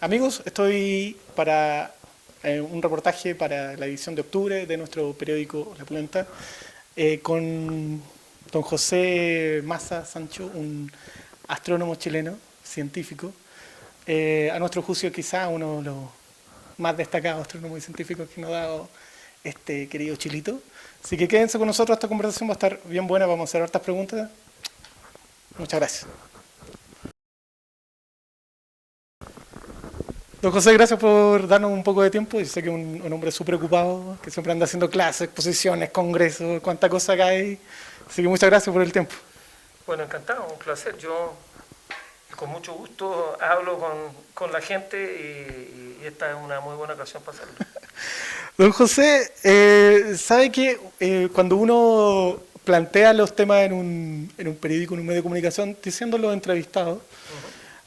Amigos, estoy para un reportaje para la edición de octubre de nuestro periódico La Pulenta con don José Massa Sancho, un astrónomo chileno, científico, a nuestro juicio quizá uno de los más destacados astrónomos y científicos que nos ha dado este querido Chilito. Así que quédense con nosotros, esta conversación va a estar bien buena, vamos a hacer hartas preguntas. Muchas gracias. Don José, gracias por darnos un poco de tiempo. Yo sé que es un hombre súper ocupado, que siempre anda haciendo clases, exposiciones, congresos, cuánta cosa cae. Así que muchas gracias por el tiempo. Bueno, encantado, un placer. Yo con mucho gusto hablo con la gente y esta es una muy buena ocasión para hacerlo. Don José, ¿sabe que cuando uno plantea los temas en un periódico, en un medio de comunicación, diciendo los entrevistados,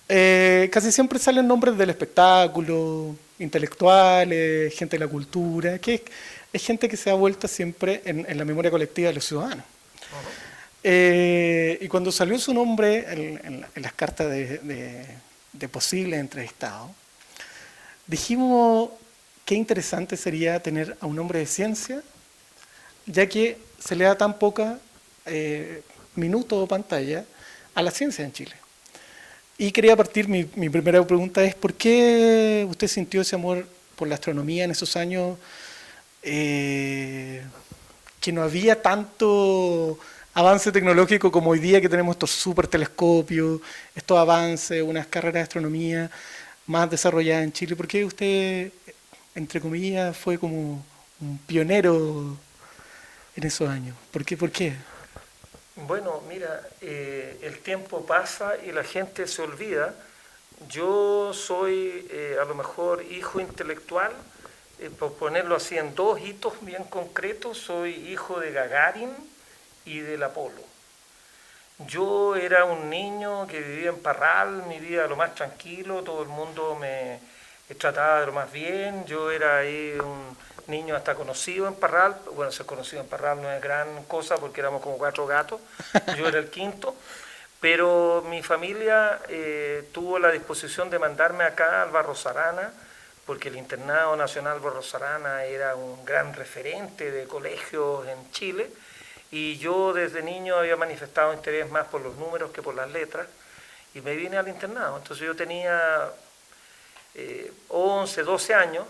casi siempre salen nombres del espectáculo, intelectuales, gente de la cultura, que es gente que se ha vuelto siempre en la memoria colectiva de los ciudadanos. Y cuando salió su nombre en las cartas de posibles entrevistados, dijimos qué interesante sería tener a un hombre de ciencia, ya que se le da tan poca minuto o pantalla a la ciencia en Chile. Y quería partir, mi primera pregunta es, ¿por qué usted sintió ese amor por la astronomía en esos años que no había tanto avance tecnológico como hoy día, que tenemos estos super telescopios, estos avances, unas carreras de astronomía más desarrolladas en Chile? ¿Por qué usted, entre comillas, fue como un pionero en esos años? ¿Por qué? ¿Por qué? Bueno, mira, el tiempo pasa y la gente se olvida. Yo soy a lo mejor hijo intelectual, por ponerlo así en dos hitos bien concretos, soy hijo de Gagarin y del Apolo. Yo era un niño que vivía en Parral, mi vida lo más tranquilo, todo el mundo me trataba de lo más bien, yo era ahí un niño hasta conocido en Parral, bueno, ser conocido en Parral no es gran cosa porque éramos como 4 gatos, yo era el quinto, pero mi familia tuvo la disposición de mandarme acá al Barros Arana, porque el Internado Nacional Barros Arana era un gran referente de colegios en Chile, y yo desde niño había manifestado interés más por los números que por las letras, y me vine al internado. Entonces yo tenía 11, 12 años,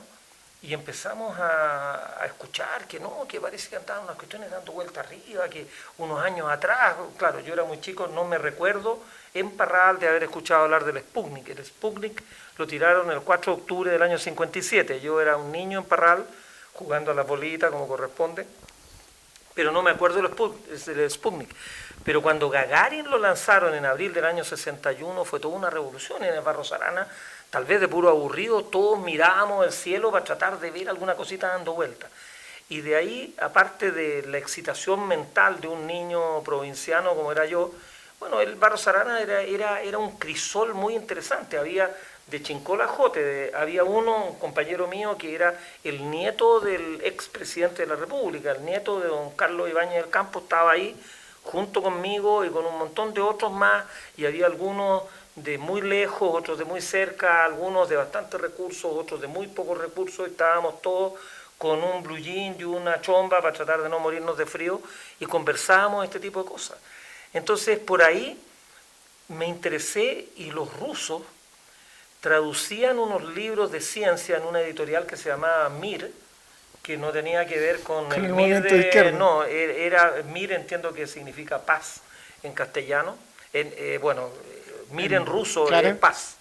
y empezamos a escuchar que no, que parece que andaban unas cuestiones dando vuelta arriba, que unos años atrás, claro, yo era muy chico, no me recuerdo en Parral de haber escuchado hablar del Sputnik. El Sputnik lo tiraron el 4 de octubre del año 57, yo era un niño en Parral, jugando a la bolita como corresponde, pero no me acuerdo del Sputnik. Pero cuando Gagarin lo lanzaron en abril del año 61 fue toda una revolución en el Barros Arana, tal vez de puro aburrido, todos mirábamos el cielo para tratar de ver alguna cosita dando vuelta. Y de ahí, aparte de la excitación mental de un niño provinciano como era yo, bueno, el Barros Arana era un crisol muy interesante. Había de Chincola a Jote, había un compañero mío que era el nieto del expresidente de la República, el nieto de don Carlos Ibáñez del Campo, estaba ahí junto conmigo y con un montón de otros más, y había algunos de muy lejos, otros de muy cerca, algunos de bastantes recursos, otros de muy pocos recursos, y estábamos todos con un blue jean y una chomba para tratar de no morirnos de frío, y conversábamos este tipo de cosas. Entonces por ahí me interesé, y los rusos traducían unos libros de ciencia en una editorial que se llamaba Mir, que no tenía que ver con Con el el Mir movimiento de izquierda. no, era Mir, entiendo que significa paz en castellano, bueno, Mir en ruso Claro. es paz.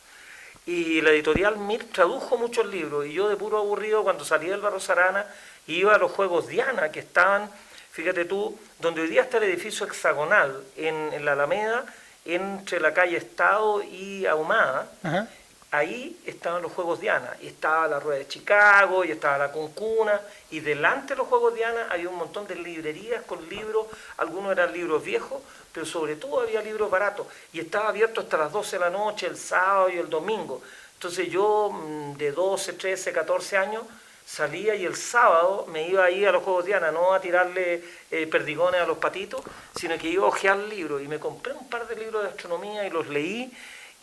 Y la editorial Mir tradujo muchos libros, y yo de puro aburrido cuando salí del Barros Arana iba a los Juegos Diana, que estaban, fíjate tú, donde hoy día está el edificio hexagonal, en la Alameda, entre la calle Estado y Ahumada. Ajá. Ahí estaban los Juegos Diana, y estaba la Rueda de Chicago, y estaba la Cuncuna, y delante de los Juegos Diana había un montón de librerías con libros, algunos eran libros viejos, pero sobre todo había libros baratos, y estaba abierto hasta las 12 de la noche, el sábado y el domingo. Entonces yo, de 12, 13, 14 años, salía, y el sábado me iba ahí a los Juegos Diana, no a tirarle perdigones a los patitos, sino que iba a hojear libros, y me compré un par de libros de astronomía y los leí,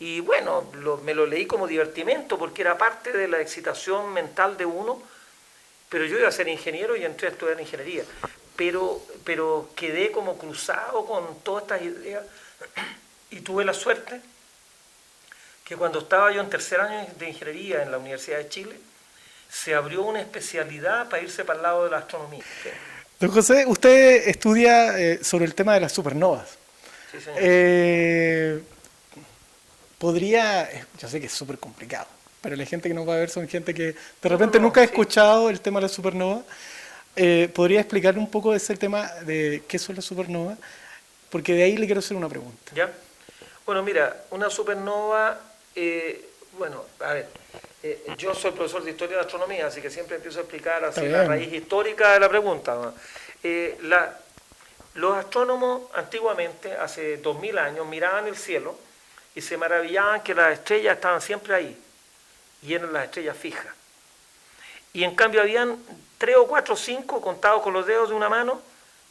Y bueno, me lo leí como divertimento porque era parte de la excitación mental de uno, pero yo iba a ser ingeniero y entré a estudiar ingeniería. Pero quedé como cruzado con todas estas ideas y tuve la suerte que cuando estaba yo en tercer año de ingeniería en la Universidad de Chile, se abrió una especialidad para irse para el lado de la astronomía. Don José, usted estudia sobre el tema de las supernovas. Sí, señor. Yo sé que es súper complicado, pero la gente que nos va a ver son gente que de repente nunca ha escuchado el tema de las supernovas. ¿Podría explicar un poco ese tema de qué son las supernovas? Porque de ahí le quiero hacer una pregunta. ¿Ya? Bueno, mira, una supernova, bueno, a ver, yo soy profesor de Historia de Astronomía, así que siempre empiezo a explicar así la raíz histórica de la pregunta, ¿no? Los astrónomos antiguamente, hace 2000 años, miraban el cielo y se maravillaban que las estrellas estaban siempre ahí, y eran las estrellas fijas. Y en cambio habían 3 o 4 o 5, contados con los dedos de una mano,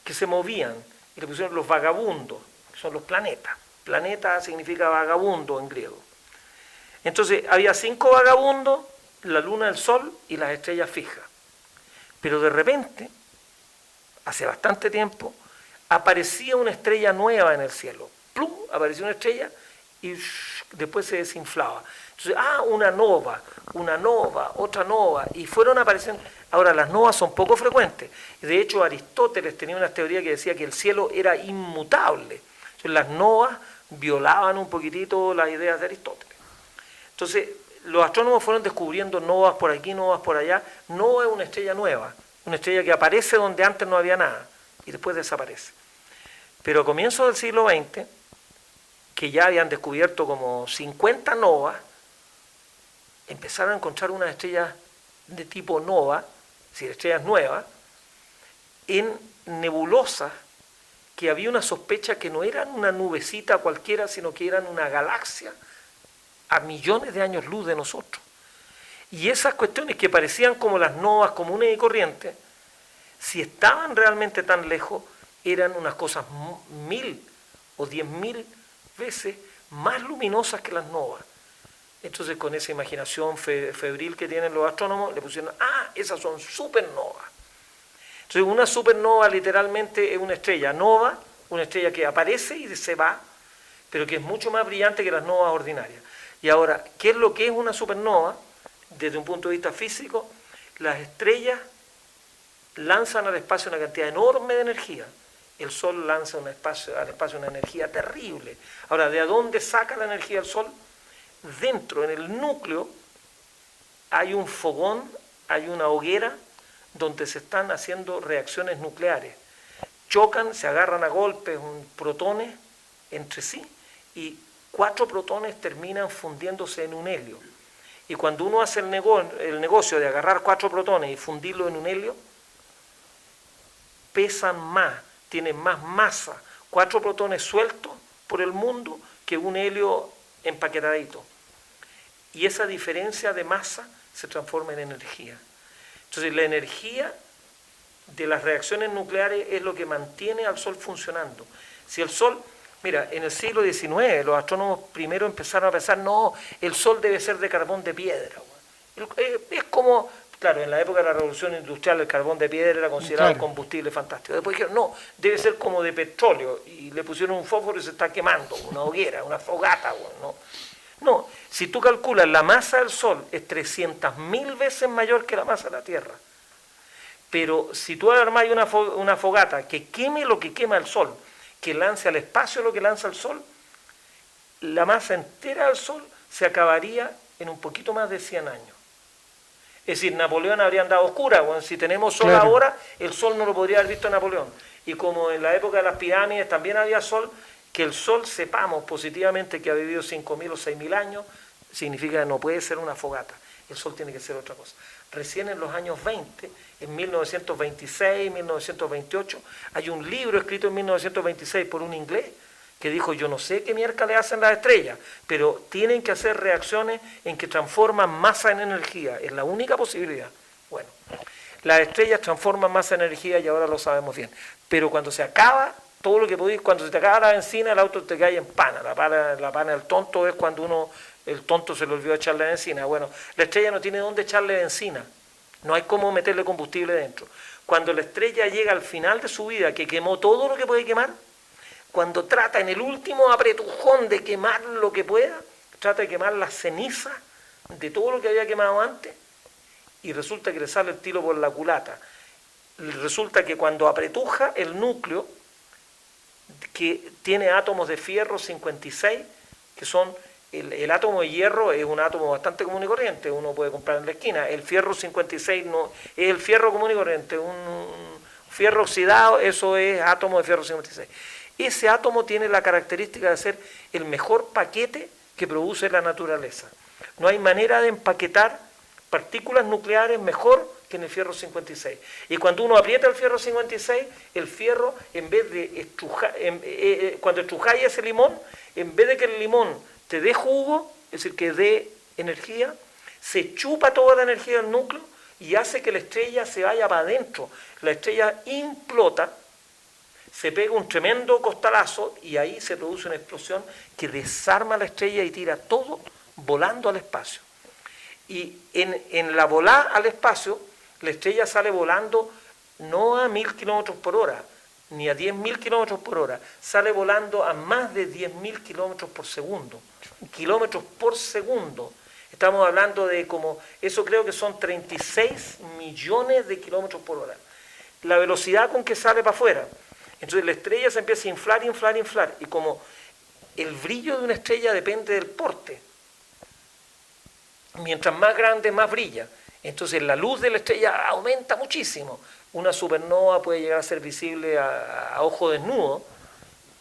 que se movían, y le pusieron los vagabundos, que son los planetas. Planeta significa vagabundo en griego. Entonces había 5 vagabundos, la luna, el sol y las estrellas fijas. Pero de repente, hace bastante tiempo, aparecía una estrella nueva en el cielo. ¡Plum! Apareció una estrella y después se desinflaba. Entonces, una nova, otra nova, y fueron apareciendo. Ahora, las novas son poco frecuentes. De hecho, Aristóteles tenía una teoría que decía que el cielo era inmutable. Entonces, las novas violaban un poquitito las ideas de Aristóteles. Entonces, los astrónomos fueron descubriendo novas por aquí, novas por allá. Nova es una estrella nueva, una estrella que aparece donde antes no había nada y después desaparece. Pero a comienzos del siglo XX, que ya habían descubierto como 50 novas, empezaron a encontrar unas estrellas de tipo nova, es decir, estrellas nuevas, en nebulosas que había una sospecha que no eran una nubecita cualquiera, sino que eran una galaxia a millones de años luz de nosotros. Y esas cuestiones que parecían como las novas comunes y corrientes, si estaban realmente tan lejos, eran unas cosas 1000 o 10.000 veces más luminosas que las novas. Entonces, con esa imaginación febril que tienen los astrónomos, le pusieron, esas son supernovas. Entonces, una supernova literalmente es una estrella nova, una estrella que aparece y se va, pero que es mucho más brillante que las novas ordinarias. Y ahora, ¿qué es lo que es una supernova? Desde un punto de vista físico, las estrellas lanzan al espacio una cantidad enorme de energía. El Sol lanza al espacio una energía terrible. Ahora, ¿de dónde saca la energía el Sol? Dentro, en el núcleo, hay un fogón, hay una hoguera donde se están haciendo reacciones nucleares. Chocan, se agarran a golpes protones entre sí y 4 protones terminan fundiéndose en un helio. Y cuando uno hace el negocio de agarrar 4 protones y fundirlo en un helio, pesan más, tienen más masa, 4 protones sueltos por el mundo que un helio empaquetadito. Y esa diferencia de masa se transforma en energía. Entonces, la energía de las reacciones nucleares es lo que mantiene al Sol funcionando. Si el Sol, mira, en el siglo XIX los astrónomos primero empezaron a pensar, no, el Sol debe ser de carbón de piedra. Es como, claro, en la época de la Revolución Industrial el carbón de piedra era considerado un combustible fantástico. Después dijeron, no, debe ser como de petróleo, y le pusieron un fósforo y se está quemando, una hoguera, una fogata, ¿no? No, si tú calculas la masa del Sol es 300.000 veces mayor que la masa de la Tierra. Pero si tú armas una fogata que queme lo que quema el Sol, que lance al espacio lo que lanza el Sol, la masa entera del Sol se acabaría en un poquito más de 100 años. Es decir, Napoleón habría andado oscura. Bueno, si tenemos Sol ahora, el Sol no lo podría haber visto Napoleón. Y como en la época de las pirámides también había Sol, que el Sol sepamos positivamente que ha vivido 5.000 o 6.000 años, significa que no puede ser una fogata. El Sol tiene que ser otra cosa. Recién en los años 20, en 1926, 1928, hay un libro escrito en 1926 por un inglés que dijo, yo no sé qué mierda le hacen las estrellas, pero tienen que hacer reacciones en que transforman masa en energía. Es la única posibilidad. Bueno, las estrellas transforman masa en energía y ahora lo sabemos bien. Pero cuando se acaba Todo lo que podéis, cuando se te acaba la benzina, el auto te cae en pana. La pana del tonto es cuando el tonto se le olvidó echarle benzina. Bueno, la estrella no tiene dónde echarle benzina. No hay cómo meterle combustible dentro. Cuando la estrella llega al final de su vida, que quemó todo lo que puede quemar, cuando trata en el último apretujón de quemar lo que pueda, trata de quemar las cenizas de todo lo que había quemado antes, y resulta que le sale el tiro por la culata. Resulta que cuando apretuja el núcleo, que tiene átomos de fierro 56, que son, el átomo de hierro es un átomo bastante común y corriente, uno puede comprar en la esquina. El fierro 56 no es el fierro común y corriente, un fierro oxidado, eso es átomo de fierro 56. Ese átomo tiene la característica de ser el mejor paquete que produce la naturaleza. No hay manera de empaquetar partículas nucleares mejor que en el fierro 56. Y cuando uno aprieta el fierro 56, el fierro, en vez de estrujar, cuando estrujáis ese limón, en vez de que el limón te dé jugo, es decir, que dé energía, se chupa toda la energía del núcleo y hace que la estrella se vaya para adentro. La estrella implota, se pega un tremendo costalazo y ahí se produce una explosión que desarma la estrella y tira todo volando al espacio. Y en la volada al espacio, la estrella sale volando no a 1000 kilómetros por hora, ni a 10.000 kilómetros por hora, sale volando a más de 10.000 kilómetros por segundo. Kilómetros por segundo. Estamos hablando de como, eso creo que son 36 millones de kilómetros por hora. La velocidad con que sale para afuera. Entonces la estrella se empieza a inflar, inflar, inflar. Y como el brillo de una estrella depende del porte, mientras más grande, más brilla. Entonces la luz de la estrella aumenta muchísimo. Una supernova puede llegar a ser visible a ojo desnudo.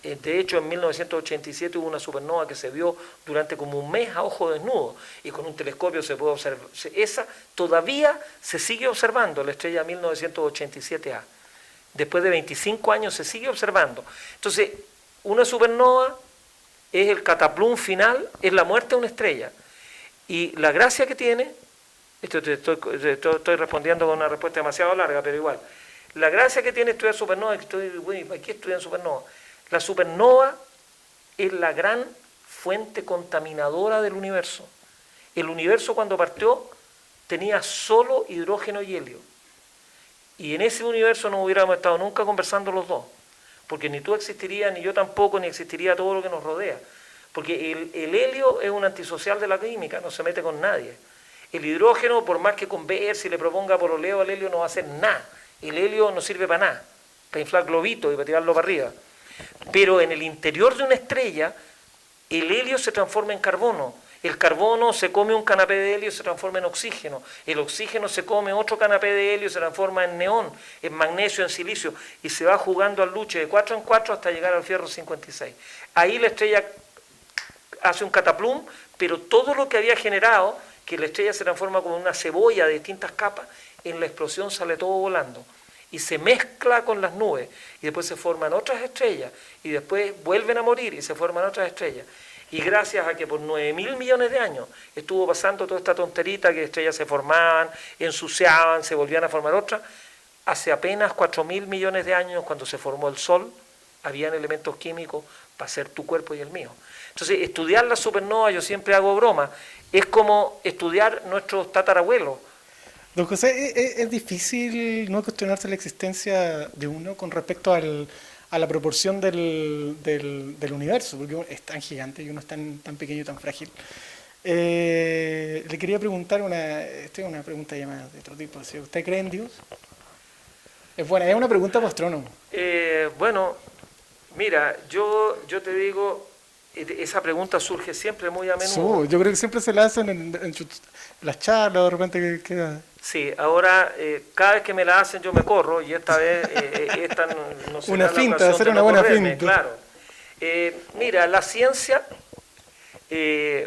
De hecho, en 1987 hubo una supernova que se vio durante como un mes a ojo desnudo, y con un telescopio se puede observar. Esa todavía se sigue observando, la estrella 1987A. Después de 25 años se sigue observando. Entonces, una supernova es el cataplum final, es la muerte de una estrella. Y la gracia que tiene, estoy respondiendo con una respuesta demasiado larga, pero igual. La gracia que tiene estudiar supernova, ¿para qué estudian supernova? La supernova es la gran fuente contaminadora del universo. El universo cuando partió tenía solo hidrógeno y helio. Y en ese universo no hubiéramos estado nunca conversando los dos. Porque ni tú existirías, ni yo tampoco, ni existiría todo lo que nos rodea. Porque el helio es un antisocial de la química, no se mete con nadie. El hidrógeno, por más que converse y le proponga pololeo al helio, no va a hacer nada. El helio no sirve para nada, para inflar globitos y para tirarlo para arriba. Pero en el interior de una estrella, el helio se transforma en carbono. El carbono se come un canapé de helio y se transforma en oxígeno. El oxígeno se come otro canapé de helio y se transforma en neón, en magnesio, en silicio. Y se va jugando al luche de 4 en 4 hasta llegar al fierro 56. Ahí la estrella hace un cataplum, pero todo lo que había generado, que la estrella se transforma como una cebolla de distintas capas, en la explosión sale todo volando. Y se mezcla con las nubes, y después se forman otras estrellas, y después vuelven a morir y se forman otras estrellas. Y gracias a que por 9.000 millones de años estuvo pasando toda esta tonterita, que estrellas se formaban, ensuciaban, se volvían a formar otras, hace apenas 4.000 millones de años, cuando se formó el Sol, habían elementos químicos para ser tu cuerpo y el mío. Entonces, estudiar la supernova, yo siempre hago broma, es como estudiar nuestros tatarabuelos. Don José, es difícil no cuestionarse la existencia de uno con respecto a la proporción del universo, porque uno es tan gigante y uno es tan pequeño y tan frágil. Le quería preguntar esta es una pregunta ya más de otro tipo. Si ¿usted cree en Dios? Es buena, es una pregunta para astrónomo. Bueno, mira, yo te digo, esa pregunta surge siempre muy a menudo. Yo creo que siempre se la hacen en las charlas, de repente que queda. Sí, ahora cada vez que me la hacen yo me corro, y esta vez esta no será una la finta, ocasión hacer de una no buena correrme, finta. claro. Mira, la ciencia,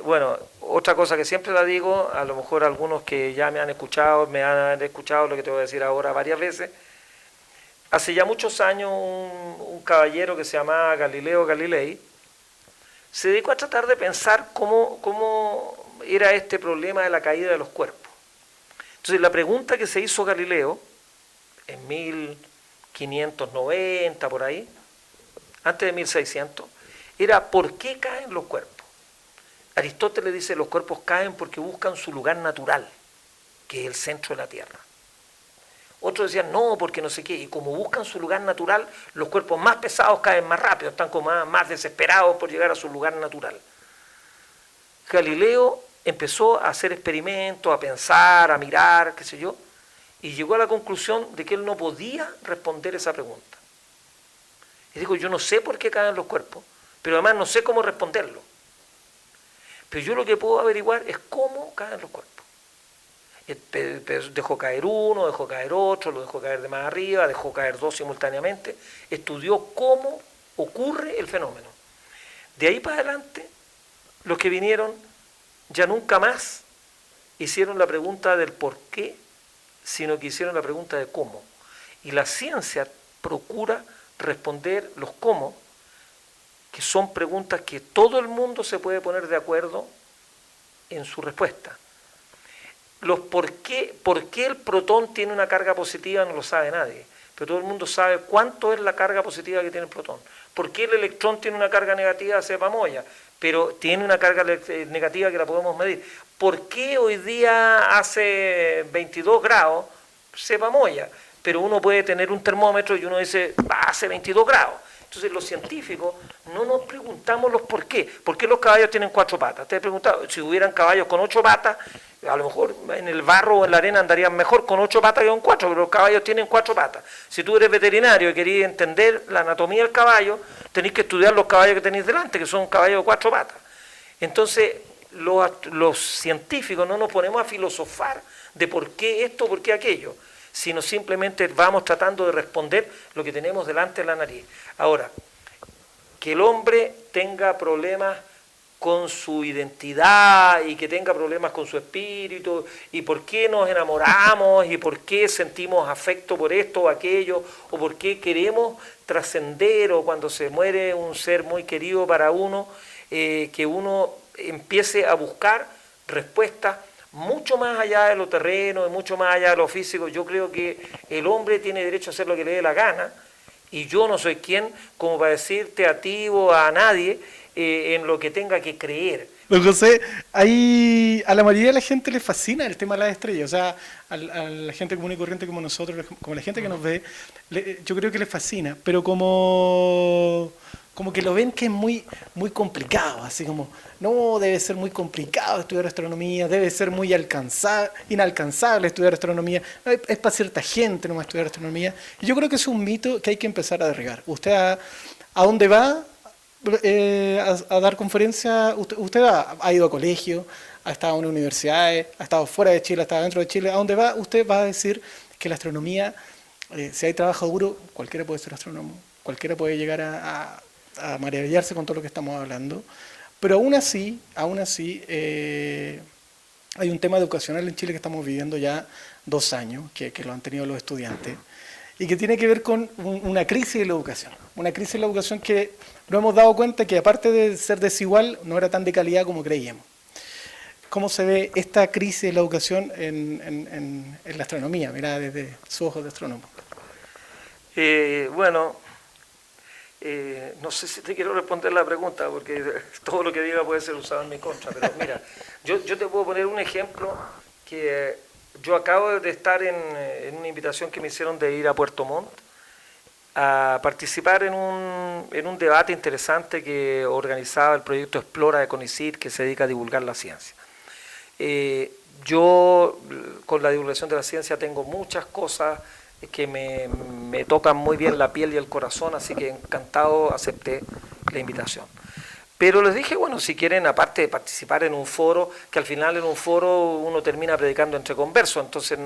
bueno, otra cosa que siempre la digo, a lo mejor algunos que ya me han escuchado lo que te voy a decir ahora varias veces. Hace ya muchos años un caballero que se llamaba Galileo Galilei se dedicó a tratar de pensar cómo era este problema de la caída de los cuerpos. Entonces la pregunta que se hizo Galileo en 1590 por ahí antes de 1600, era ¿por qué caen los cuerpos? Aristóteles dice los cuerpos caen porque buscan su lugar natural, que es el centro de la Tierra. Otros decían no, porque no sé qué, y como buscan su lugar natural, los cuerpos más pesados caen más rápido, están como más desesperados por llegar a su lugar natural. Galileo empezó a hacer experimentos, a pensar, a mirar, qué sé yo, y llegó a la conclusión de que él no podía responder esa pregunta. Y dijo, yo no sé por qué caen los cuerpos, pero además no sé cómo responderlo. Pero yo lo que puedo averiguar es cómo caen los cuerpos. Dejó caer uno, dejó caer otro, lo dejó caer de más arriba, dejó caer dos simultáneamente, estudió cómo ocurre el fenómeno. De ahí para adelante, los que vinieron ya nunca más hicieron la pregunta del por qué, sino que hicieron la pregunta de cómo. Y la ciencia procura responder los cómo, que son preguntas que todo el mundo se puede poner de acuerdo en su respuesta. Los por qué el protón tiene una carga positiva no lo sabe nadie, pero todo el mundo sabe cuánto es la carga positiva que tiene el protón. ¿Por qué el electrón tiene una carga negativa? Sepa moya, pero tiene una carga negativa que la podemos medir. ¿Por qué hoy día hace 22 grados? Sepa moya, pero uno puede tener un termómetro y uno dice, hace 22 grados. Entonces los científicos no nos preguntamos los por qué. ¿Por qué los caballos tienen 4 patas? Te he preguntado, si hubieran caballos con 8 patas, a lo mejor en el barro o en la arena andarían mejor con 8 patas que con 4, pero los caballos tienen 4 patas. Si tú eres veterinario y querías entender la anatomía del caballo, tenés que estudiar los caballos que tenéis delante, que son caballos de 4 patas. Entonces los científicos no nos ponemos a filosofar de por qué esto, por qué aquello, sino simplemente vamos tratando de responder lo que tenemos delante de la nariz. Ahora, que el hombre tenga problemas con su identidad y que tenga problemas con su espíritu y por qué nos enamoramos y por qué sentimos afecto por esto o aquello o por qué queremos trascender o cuando se muere un ser muy querido para uno, que uno empiece a buscar respuestas mucho más allá de lo terreno y mucho más allá de lo físico. Yo creo que el hombre tiene derecho a hacer lo que le dé la gana y yo no soy quien como para decirte a ti o a nadie en lo que tenga que creer. Don José, a la mayoría de la gente le fascina el tema de las estrellas, o sea, a la gente común y corriente como nosotros, como la gente que nos ve, yo creo que les fascina, pero como que lo ven que es muy, muy complicado, así como, no, debe ser muy complicado estudiar astronomía, debe ser muy inalcanzable estudiar astronomía, no, es para cierta gente nomás estudiar astronomía, y yo creo que es un mito que hay que empezar a derribar. ¿Usted a dónde va? A dar conferencias, usted ha ido a colegio, ha estado en universidades, ha estado fuera de Chile, ha estado dentro de Chile, a dónde va, usted va a decir que la astronomía, si hay trabajo duro, cualquiera puede ser astrónomo, cualquiera puede llegar a maravillarse con todo lo que estamos hablando, pero aún así hay un tema educacional en Chile que estamos viviendo ya 2 años, que lo han tenido los estudiantes, y que tiene que ver con una crisis de la educación que nos hemos dado cuenta que aparte de ser desigual, no era tan de calidad como creíamos. ¿Cómo se ve esta crisis de la educación en la astronomía? Mirá, desde sus ojos de astrónomo. No sé si te quiero responder la pregunta, porque todo lo que diga puede ser usado en mi contra, pero mira, yo te puedo poner un ejemplo que yo acabo de estar en una invitación que me hicieron de ir a Puerto Montt a participar en un debate interesante que organizaba el proyecto Explora de CONICYT, que se dedica a divulgar la ciencia. Yo, con la divulgación de la ciencia, tengo muchas cosas que me tocan muy bien la piel y el corazón, así que encantado acepté la invitación. Pero les dije, bueno, si quieren, aparte de participar en un foro, que al final en un foro uno termina predicando entre conversos, entonces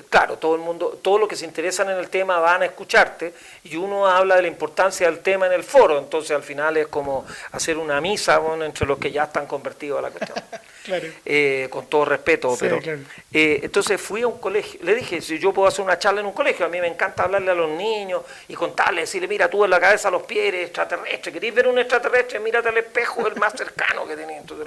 claro, todo el mundo, todos los que se interesan en el tema van a escucharte y uno habla de la importancia del tema en el foro, entonces al final es como hacer una misa, bueno, entre los que ya están convertidos a la cuestión. Claro. Con todo respeto, Sí, pero claro. entonces fui a un colegio, le dije, si yo puedo hacer una charla en un colegio, a mí me encanta hablarle a los niños y contarles, decirle, mira, tú en la cabeza a los pies eres extraterrestre, ¿querés ver un extraterrestre? Mírate al espejo, el más cercano que tenés. Entonces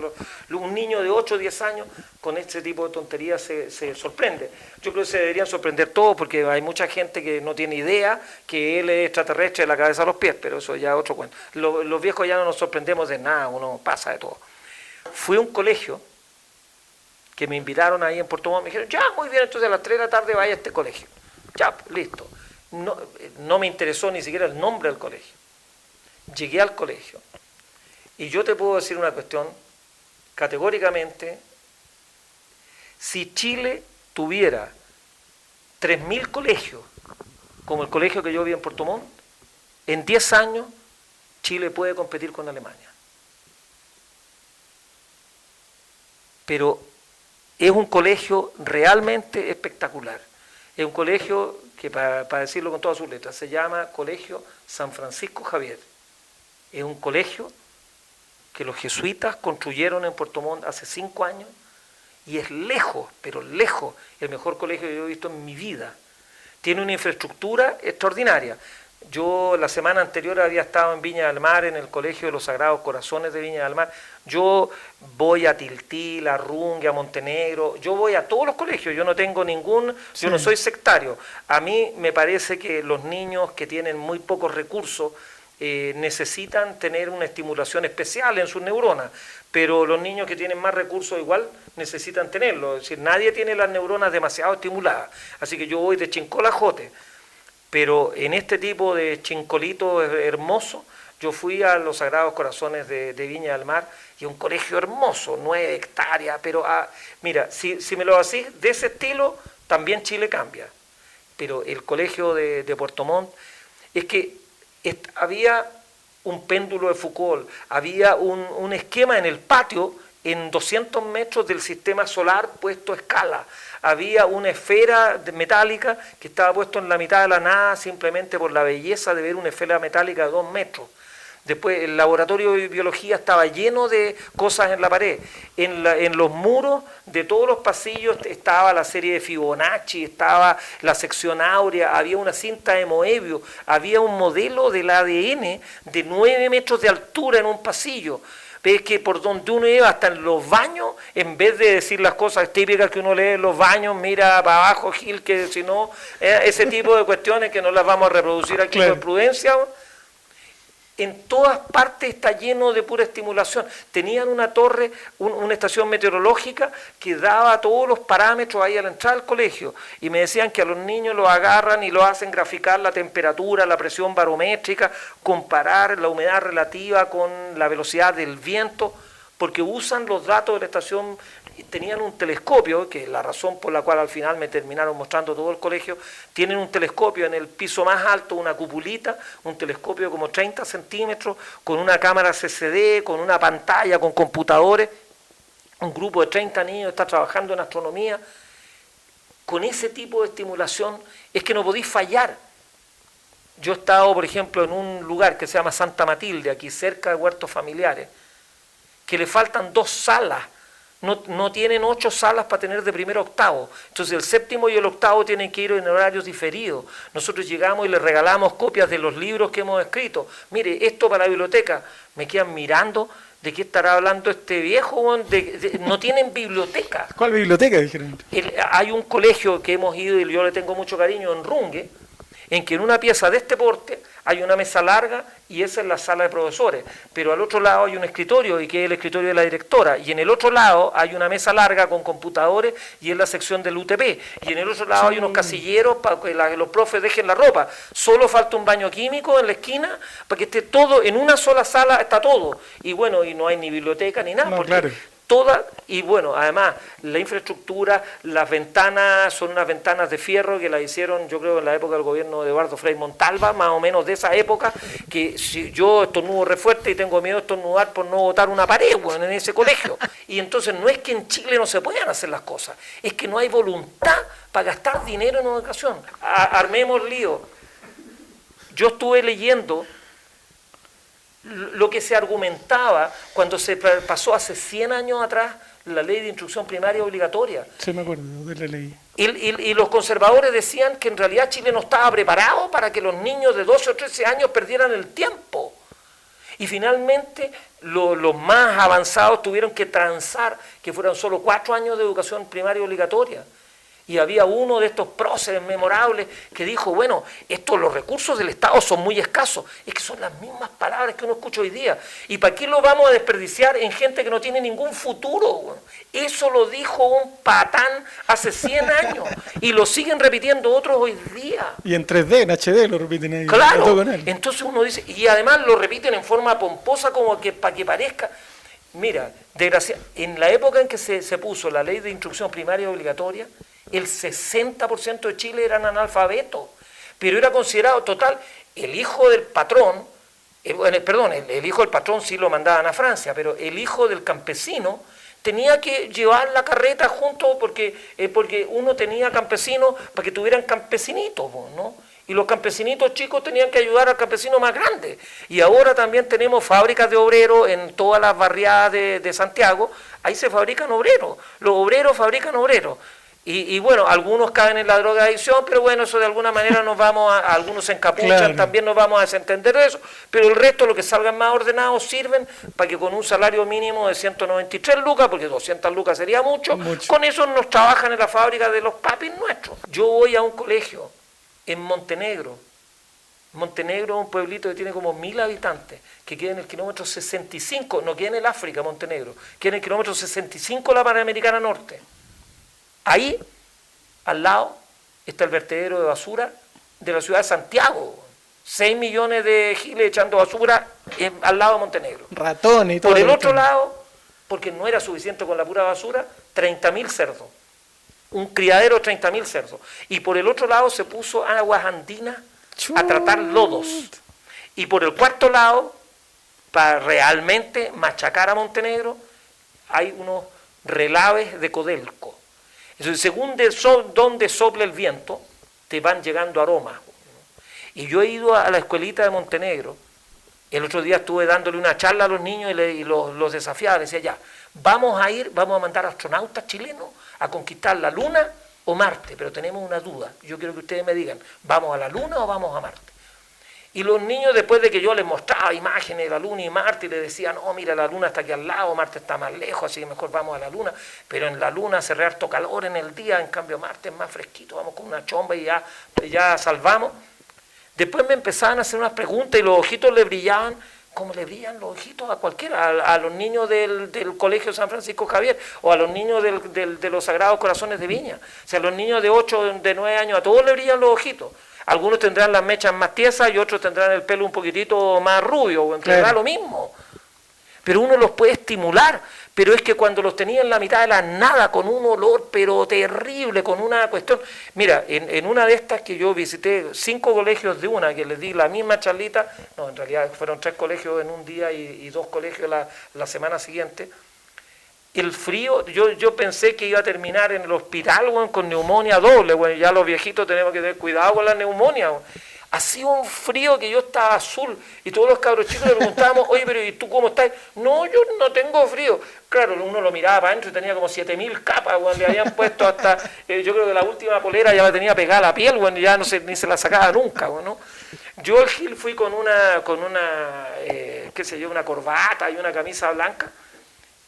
un niño de 8 o 10 años con este tipo de tonterías se sorprende. Yo creo que se deberían sorprender todos porque hay mucha gente que no tiene idea que él es extraterrestre de la cabeza a los pies, pero eso ya es otro cuento. Los viejos ya no nos sorprendemos de nada, uno pasa de todo. Fui a un colegio que me invitaron ahí en Puerto Montt, me dijeron, ya, muy bien, entonces a las 3 de la tarde vaya a este colegio. Ya, listo. No me interesó ni siquiera el nombre del colegio. Llegué al colegio y yo te puedo decir una cuestión categóricamente, si Chile tuviera 3.000 colegios, como el colegio que yo vi en Puerto Montt, en 10 años Chile puede competir con Alemania. Pero es un colegio realmente espectacular. Es un colegio que, para decirlo con todas sus letras, se llama Colegio San Francisco Javier. Es un colegio que los jesuitas construyeron en Puerto Montt hace 5 años y es lejos, pero lejos, el mejor colegio que yo he visto en mi vida. Tiene una infraestructura extraordinaria. Yo la semana anterior había estado en Viña del Mar, en el Colegio de los Sagrados Corazones de Viña del Mar. Yo voy a Tiltil, a Rungue, a Montenegro, yo voy a todos los colegios, yo no tengo ningún, sí. Yo no soy sectario. A mí me parece que los niños que tienen muy pocos recursos necesitan tener una estimulación especial en sus neuronas, pero los niños que tienen más recursos igual necesitan tenerlo. Es decir, nadie tiene las neuronas demasiado estimuladas. Así que yo voy de Chincol a Jote. Pero en este tipo de chincolito hermoso, yo fui a los Sagrados Corazones de Viña del Mar y un colegio hermoso, 9 hectáreas, pero mira, si me lo decís de ese estilo, también Chile cambia. Pero el colegio de Puerto Montt, es que había un péndulo de Foucault, había un esquema en el patio, en 200 metros del sistema solar puesto a escala. Había una esfera metálica que estaba puesto en la mitad de la nada simplemente por la belleza de ver una esfera metálica de 2 metros. Después el laboratorio de biología estaba lleno de cosas en la pared. En los muros de todos los pasillos estaba la serie de Fibonacci, estaba la sección áurea, había una cinta de Moebius, había un modelo del ADN de 9 metros de altura en un pasillo. Ves que por donde uno iba, hasta en los baños, en vez de decir las cosas típicas que uno lee en los baños, mira para abajo, Gil, que si no, ese tipo de cuestiones que no las vamos a reproducir aquí con prudencia. En todas partes está lleno de pura estimulación. Tenían una torre, una estación meteorológica que daba todos los parámetros ahí a la entrada del colegio. Y me decían que a los niños los agarran y los hacen graficar la temperatura, la presión barométrica, comparar la humedad relativa con la velocidad del viento, porque usan los datos de la estación. Tenían un telescopio, que es la razón por la cual al final me terminaron mostrando todo el colegio. Tienen un telescopio en el piso más alto, una cupulita, un telescopio de como 30 centímetros, con una cámara CCD, con una pantalla, con computadores. Un grupo de 30 niños está trabajando en astronomía. Con ese tipo de estimulación es que no podéis fallar. Yo he estado, por ejemplo, en un lugar que se llama Santa Matilde, aquí cerca de Huertos Familiares, que le faltan 2 salas. No tienen 8 salas para tener de primero a octavo. Entonces el séptimo y el octavo tienen que ir en horarios diferidos. Nosotros llegamos y les regalamos copias de los libros que hemos escrito. Mire, esto para la biblioteca. Me quedan mirando, ¿de qué estará hablando este viejo? No tienen biblioteca. ¿Cuál biblioteca, dijeron? Hay un colegio que hemos ido y yo le tengo mucho cariño en Rungue, en que en una pieza de este porte hay una mesa larga y esa es la sala de profesores, pero al otro lado hay un escritorio y que es el escritorio de la directora, y en el otro lado hay una mesa larga con computadores y es la sección del UTP, y en el otro lado hay unos casilleros para que los profes dejen la ropa. Solo falta un baño químico en la esquina para que esté todo, en una sola sala está todo, y bueno, y no hay ni biblioteca ni nada, porque claro. Y bueno, además, la infraestructura, las ventanas son unas ventanas de fierro que las hicieron, yo creo, en la época del gobierno de Eduardo Frei Montalva, más o menos de esa época, que si yo estornudo re fuerte y tengo miedo de estornudar por no botar una pared, bueno, en ese colegio. Y entonces no es que en Chile no se puedan hacer las cosas, es que no hay voluntad para gastar dinero en educación. Armemos lío. Yo estuve leyendo lo que se argumentaba cuando se pasó hace 100 años atrás la ley de instrucción primaria obligatoria. Sí, me acuerdo de la ley. Y los conservadores decían que en realidad Chile no estaba preparado para que los niños de 12 o 13 años perdieran el tiempo. Y finalmente los más avanzados tuvieron que transar que fueran solo 4 años de educación primaria obligatoria. Y había uno de estos próceres memorables que dijo, bueno, los recursos del Estado son muy escasos. Es que son las mismas palabras que uno escucha hoy día. ¿Y para qué lo vamos a desperdiciar en gente que no tiene ningún futuro? Eso lo dijo un patán hace 100 años y lo siguen repitiendo otros hoy día. Y en 3D, en HD lo repiten ahí. Claro, entonces uno dice, y además lo repiten en forma pomposa como que para que parezca. Mira, en la época en que se puso la ley de instrucción primaria obligatoria, el 60% de Chile eran analfabetos, pero era considerado total, el hijo del patrón, el hijo del patrón sí lo mandaban a Francia, pero el hijo del campesino tenía que llevar la carreta junto porque uno tenía campesinos para que tuvieran campesinitos, ¿no? Y los campesinitos chicos tenían que ayudar al campesino más grande. Y ahora también tenemos fábricas de obreros en todas las barriadas de Santiago, ahí se fabrican obreros, los obreros fabrican obreros. Y bueno, algunos caen en la drogadicción, pero bueno, eso de alguna manera algunos se encapuchan, claro. También nos vamos a desentender de eso, pero el resto, los que salgan más ordenados, sirven para que con un salario mínimo de 193 lucas, porque 200 lucas sería mucho, con eso nos trabajan en la fábrica de los papis nuestros. Yo voy a un colegio en Montenegro. Montenegro es un pueblito que tiene como 1000 habitantes, que queda en el kilómetro 65, no queda en el África, Montenegro, queda en el kilómetro 65 de la Panamericana Norte. Ahí, al lado, está el vertedero de basura de la ciudad de Santiago. 6 millones de giles echando basura al lado de Montenegro. Ratones y todo. Por el otro lado, porque no era suficiente con la pura basura, 30.000 cerdos. Un criadero de 30.000 cerdos. Y por el otro lado se puso aguas andinas a tratar lodos. Y por el cuarto lado, para realmente machacar a Montenegro, hay unos relaves de Codelco. Entonces, según donde sopla el viento, te van llegando aromas. Y yo he ido a la escuelita de Montenegro. El otro día estuve dándole una charla a los niños y los desafiaba. Decía, ya, vamos a mandar astronautas chilenos a conquistar la Luna o Marte, pero tenemos una duda. Yo quiero que ustedes me digan, ¿vamos a la Luna o vamos a Marte? Y los niños, después de que yo les mostraba imágenes de la Luna y Marte, y les decían, no, mira, la Luna está aquí al lado, Marte está más lejos, así que mejor vamos a la Luna, pero en la Luna hace harto calor en el día, en cambio Marte es más fresquito, vamos con una chomba y ya salvamos. Después me empezaban a hacer unas preguntas y los ojitos le brillaban, como le brillan los ojitos a cualquiera, a los niños del Colegio San Francisco Javier, o a los niños de los Sagrados Corazones de Viña. O sea, a los niños de 8, de 9 años, a todos le brillan los ojitos. Algunos tendrán las mechas más tiesas y otros tendrán el pelo un poquitito más rubio, o en realidad lo mismo. Pero uno los puede estimular, pero es que cuando los tenía en la mitad de la nada, con un olor pero terrible, con una cuestión... Mira, en una de estas que yo visité 5 colegios de una, que les di la misma charlita, no, en realidad fueron 3 colegios en un día y 2 colegios la semana siguiente. El frío, yo pensé que iba a terminar en el hospital, bueno, con neumonía doble, bueno, ya los viejitos tenemos que tener cuidado con la neumonía. Bueno. Hacía un frío que yo estaba azul y todos los cabros chicos le preguntábamos, oye, pero ¿y tú cómo estás? No, yo no tengo frío. Claro, uno lo miraba para adentro y tenía como 7.000 capas, bueno, le habían puesto hasta, yo creo que la última polera ya la tenía pegada a la piel, bueno, ya ni se la sacaba nunca, bueno. Yo al Gil fui con una qué sé yo, una corbata y una camisa blanca,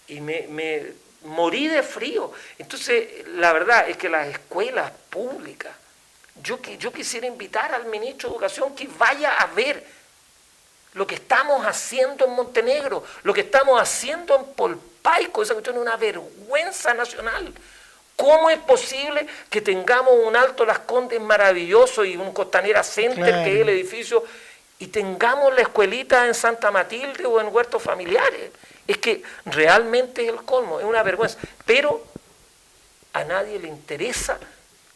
y me morí de frío. Entonces, la verdad es que las escuelas públicas, yo quisiera invitar al ministro de Educación que vaya a ver lo que estamos haciendo en Montenegro, lo que estamos haciendo en Polpaico. Esa cuestión es una vergüenza nacional. ¿Cómo es posible que tengamos un Alto Las Condes maravilloso y un Costanera Center, claro, que es el edificio, y tengamos la escuelita en Santa Matilde o en Huertos Familiares? Es que realmente es el colmo, es una vergüenza. Pero a nadie le interesa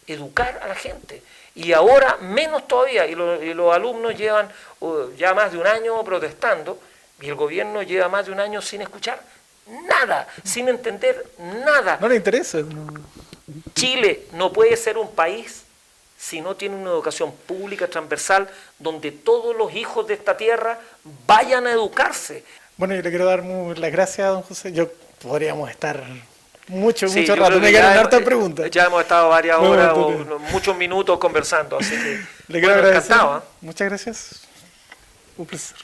educar a la gente. Y ahora menos todavía, y los alumnos llevan ya más de un año protestando, y el gobierno lleva más de un año sin escuchar nada, sin entender nada. No le interesa. No. Chile no puede ser un país si no tiene una educación pública transversal donde todos los hijos de esta tierra vayan a educarse. Bueno, yo le quiero dar las gracias a don José. Podríamos estar mucho Sí, yo rato. creo Me que quedaron ya, hartas preguntas. ya hemos estado varias No, horas no, o no. muchos minutos conversando, así que Le quiero bueno, agradecer. encantado, ¿eh? Muchas gracias. Un placer.